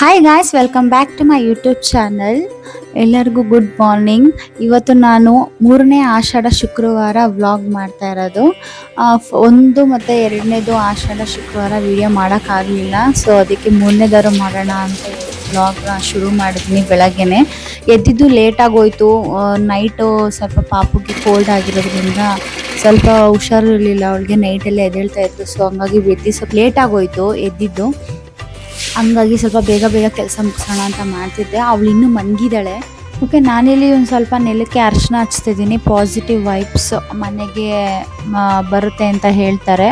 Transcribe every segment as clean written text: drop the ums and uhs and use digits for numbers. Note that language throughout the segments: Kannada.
Hi guys, welcome back to my YouTube channel. ಎಲ್ಲರಿಗೂ ಗುಡ್ ಮಾರ್ನಿಂಗ್. ಇವತ್ತು ನಾನು 3ನೇ ಆಷಾಢ ಶುಕ್ರವಾರ ವ್ಲಾಗ್ ಮಾಡ್ತಾ ಇರೋದು. 1 ಮತ್ತು 2ನೇದು ಆಷಾಢ ಶುಕ್ರವಾರ ವಿಡಿಯೋ ಮಾಡೋಕ್ಕಾಗಲಿಲ್ಲ. ಸೊ ಅದಕ್ಕೆ 3ನೇದಾರು ಮಾಡೋಣ ಅಂತ ವ್ಲಾಗ್ ಶುರು ಮಾಡಿದ್ದೀನಿ. ಬೆಳಗ್ಗೆನೆ ಎದ್ದಿದ್ದು ಲೇಟಾಗೋಯ್ತು. ನೈಟು ಸ್ವಲ್ಪ ಪಾಪುಗೆ ಕೋಲ್ಡ್ ಆಗಿರೋದ್ರಿಂದ ಸ್ವಲ್ಪ ಹುಷಾರಿರಲಿಲ್ಲ. ಅವಳಿಗೆ ನೈಟೆಲ್ಲ ಎದ್ದೇಳ್ತಾ ಇತ್ತು. ಸೊ ಹಂಗಾಗಿ ಎದ್ದು ಸ್ವಲ್ಪ ಲೇಟಾಗೋಯ್ತು ಎದ್ದಿದ್ದು. ಹಂಗಾಗಿ ಸ್ವಲ್ಪ ಬೇಗ ಕೆಲಸ ಮುಗಿಸೋಣ ಅಂತ ಮಾಡ್ತಿದ್ದೆ. ಅವಳು ಇನ್ನೂ ಮಲಗಿದ್ದಾಳೆ. ಓಕೆ, ನಾನಿಲ್ಲಿ ಒಂದು ಸ್ವಲ್ಪ ನೆಲಕ್ಕೆ ಅರಿಶಿನ ಹಚ್ತಿದ್ದೀನಿ. ಪಾಸಿಟಿವ್ ವೈಬ್ಸ್ ಮನೆಗೆ ಬರುತ್ತೆ ಅಂತ ಹೇಳ್ತಾರೆ.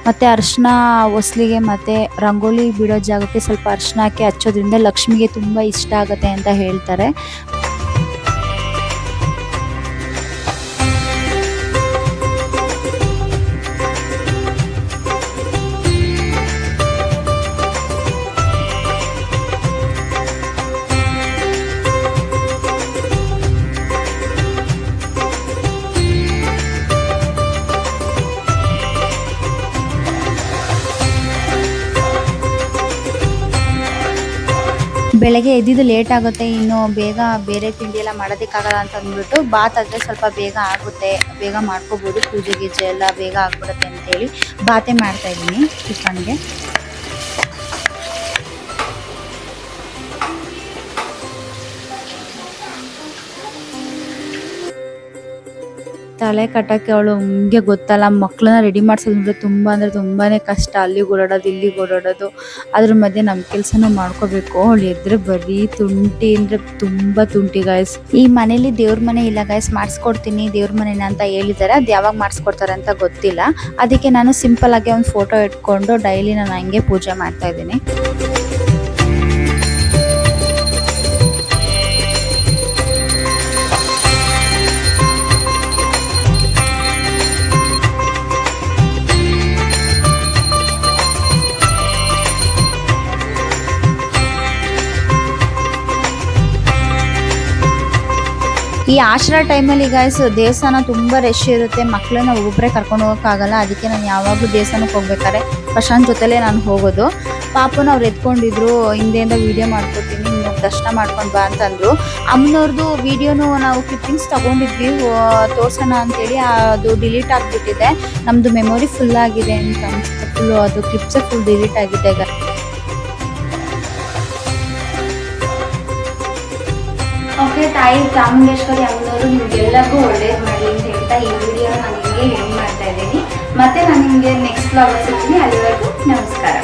ಮತ್ತು ಅರಿಶಿನ ಹೊಸ್ಲಿಗೆ ಮತ್ತು ರಂಗೋಲಿ ಬಿಡೋ ಜಾಗಕ್ಕೆ ಸ್ವಲ್ಪ ಅರಿಶಿನ ಹಾಕಿ ಹಚ್ಚೋದ್ರಿಂದ ಲಕ್ಷ್ಮಿಗೆ ತುಂಬ ಇಷ್ಟ ಆಗುತ್ತೆ ಅಂತ ಹೇಳ್ತಾರೆ. ಬೆಳಗ್ಗೆ ಎದ್ದಿದ್ದು ಲೇಟ್ ಆಗುತ್ತೆ, ಇನ್ನು ಬೇಗ ಬೇರೆ ತಿಂಡಿ ಎಲ್ಲ ಮಾಡೋದಕ್ಕಾಗಲ್ಲ ಅಂತ ಅಂದ್ಬಿಟ್ಟು ಬಾತ್ ಆದರೆ ಸ್ವಲ್ಪ ಬೇಗ ಆಗುತ್ತೆ, ಬೇಗ ಮಾಡ್ಕೋಬೋದು, ಪೂಜೆ ಗೀಜೆ ಎಲ್ಲ ಬೇಗ ಆಗ್ಬಿಡುತ್ತೆ ಅಂತೇಳಿ ಬಾತೆ ಮಾಡ್ತಾಯಿದ್ದೀನಿ ಟಿಫನ್ಗೆ. ತಲೆ ಕಟ್ಟೋಕ್ಕೆ ಅವಳು ಹಂಗೆ ಗೊತ್ತಲ್ಲ, ಮಕ್ಕಳನ್ನ ರೆಡಿ ಮಾಡಿಸೋದಂದ್ರೆ ತುಂಬ ಅಂದರೆ ತುಂಬಾ ಕಷ್ಟ. ಅಲ್ಲಿಗೆ ಓಡಾಡೋದು ಇಲ್ಲಿಗೆ ಓಡಾಡೋದು, ಅದ್ರ ಮಧ್ಯೆ ನಮ್ಮ ಕೆಲಸನೂ ಮಾಡ್ಕೋಬೇಕು. ಅವಳು ಎದ್ರೆ ಬರೀ ತುಂಟಿ ಅಂದರೆ ತುಂಬ ತುಂಟಿ ಗಾಯ್ಸ್. ಈ ಮನೇಲಿ ದೇವ್ರ ಮನೆ ಇಲ್ಲ ಗಾಯ್ಸ್, ಮಾಡಿಸ್ಕೊಡ್ತೀನಿ ದೇವ್ರ ಮನೆನ ಅಂತ ಹೇಳಿದ್ದಾರೆ. ಅದು ಯಾವಾಗ ಮಾಡಿಸ್ಕೊಡ್ತಾರೆ ಅಂತ ಗೊತ್ತಿಲ್ಲ. ಅದಕ್ಕೆ ನಾನು ಸಿಂಪಲ್ ಆಗಿ ಒಂದು ಫೋಟೋ ಇಟ್ಕೊಂಡು ಡೈಲಿ ನಾನು ಹಂಗೆ ಪೂಜೆ ಮಾಡ್ತಾ ಇದ್ದೀನಿ. ಈ ಆಷಾಢ ಟೈಮಲ್ಲಿ ಗಾಯ್ಸ್ ದೇವಸ್ಥಾನ ತುಂಬ ರಶ್ ಇರುತ್ತೆ. ಮಕ್ಕಳನ್ನ ಒಬ್ಬೊಬ್ಬರೇ ಕರ್ಕೊಂಡು ಹೋಗೋಕ್ಕಾಗಲ್ಲ. ಅದಕ್ಕೆ ನಾನು ಯಾವಾಗಲೂ ದೇವಸ್ಥಾನಕ್ಕೆ ಹೋಗ್ಬೇಕಾದ್ರೆ ಪ್ರಶಾಂತ್ ಜೊತೆಲೇ ನಾನು ಹೋಗೋದು. ಪಾಪನ ಅವ್ರು ಎತ್ಕೊಂಡಿದ್ರು, ಹಿಂದೆಯಿಂದ ವೀಡಿಯೋ ಮಾಡ್ಕೊತೀನಿ, ನೀವು ದರ್ಶನ ಮಾಡ್ಕೊಂಡು ಬಾ ಅಂತಂದರು. ಅಮ್ಮನವ್ರದ್ದು ವೀಡಿಯೋನು ನಾವು ಕ್ಲಿಪ್ಪಿಂಗ್ಸ್ ತೊಗೊಂಡಿದ್ವಿ ತೋರ್ಸೋಣ ಅಂತೇಳಿ. ಅದು ಡಿಲೀಟ್ ಆಗಿಬಿಟ್ಟಿದೆ. ನಮ್ಮದು ಮೆಮೊರಿ ಫುಲ್ ಆಗಿದೆ ಅಂತ ಅನಿಸುತ್ತೆ. ಫುಲ್ಲು ಅದು ಕ್ಲಿಪ್ಸೇ ಫುಲ್ ಡಿಲೀಟ್ ಆಗಿದೆ. ಓಕೆ, ತಾಯಿ ಚಾಮುಂಡೇಶ್ವರಿ ಅಮ್ಮನವರು ನಿಮಗೆಲ್ಲರಿಗೂ ಒಳ್ಳೇದು ಮಾಡಲಿ ಅಂತ ಹೇಳ್ತಾ ಈ ವಿಡಿಯೋನ ನಾನು ನಿಮಗೆ ಎಂಡ್ ಮಾಡ್ತಾ ಇದ್ದೀನಿ. ಮತ್ತೆ ನಾನು ನಿಮಗೆ ನೆಕ್ಸ್ಟ್ ವ್ಲಾಗ್ ಸಿಗ್ತೀನಿ. ಅಲ್ಲಿವರೆಗೂ ನಮಸ್ಕಾರ.